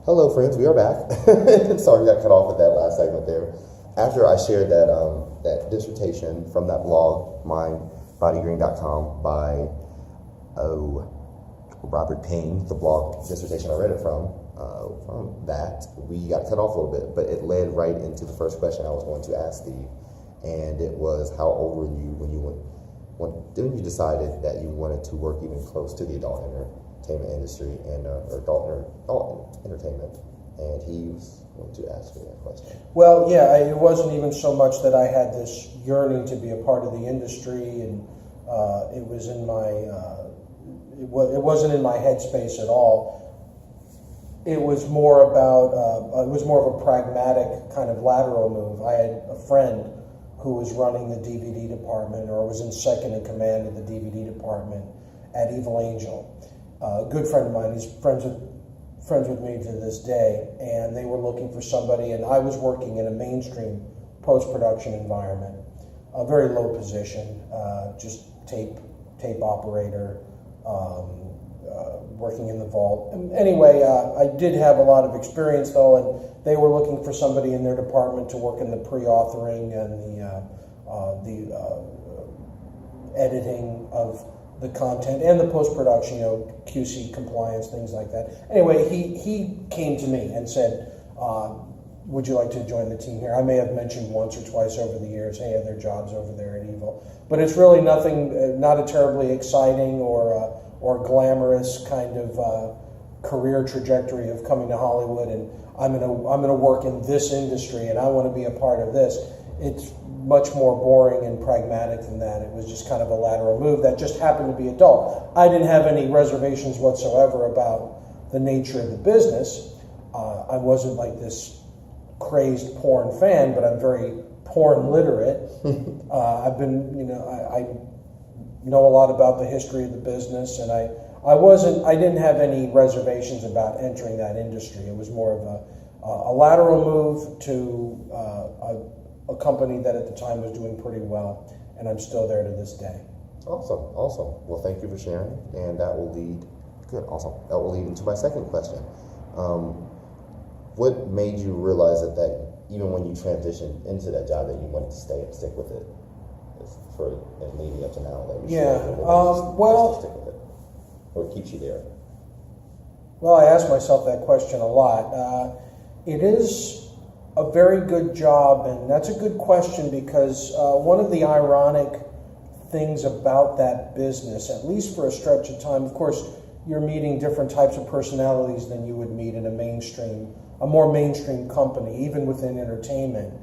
Hello, friends. We are back. Sorry, we got cut off at that last segment there. After I shared that that dissertation from that blog, mindbodygreen.com, by Robert Payne, the blog dissertation I read it from that, we got cut off a little bit, but it led right into the first question I was going to ask Steve, and it was, how old were you when you decided that you wanted to work even close to the adult entertainment industry and or adult entertainment? And he was going to ask me that question. Well, yeah, it wasn't even so much that I had this yearning to be a part of the industry, and it was in my it wasn't in my headspace at all. It was more about it was more of a pragmatic kind of lateral move. I had a friend who was running the DVD department, or was in second in command of the DVD department at Evil Angel. A good friend of mine. He's friends with me to this day, and they were looking for somebody, and I was working in a mainstream post-production environment, a very low position, just tape operator, working in the vault. And anyway, I did have a lot of experience though, and they were looking for somebody in their department to work in the pre-authoring and the editing of the content and the post-production, QC compliance, things like that. Anyway, he came to me and said, would you like to join the team here? I may have mentioned once or twice over the years, hey, are there jobs over there at Evil? But it's really nothing, not a terribly exciting or glamorous kind of career trajectory of coming to Hollywood and I'm gonna work in this industry and I want to be a part of this. It's much more boring and pragmatic than that. It was just kind of a lateral move that just happened to be adult. I didn't have any reservations whatsoever about the nature of the business. I wasn't like this crazed porn fan, but I'm very porn literate. I've been, I know a lot about the history of the business, and I didn't have any reservations about entering that industry. It was more of a lateral move to a company that at the time was doing pretty well, and I'm still there to this day. Awesome. Well, thank you for sharing, and that will lead into my second question. What made you realize that even when you transitioned into that job, that you wanted to stay and stick with it and leading up to now? That you stick with it, or keeps you there? Well, I ask myself that question a lot. It is a very good job, and that's a good question because one of the ironic things about that business, at least for a stretch of time, of course, you're meeting different types of personalities than you would meet in a more mainstream company, even within entertainment.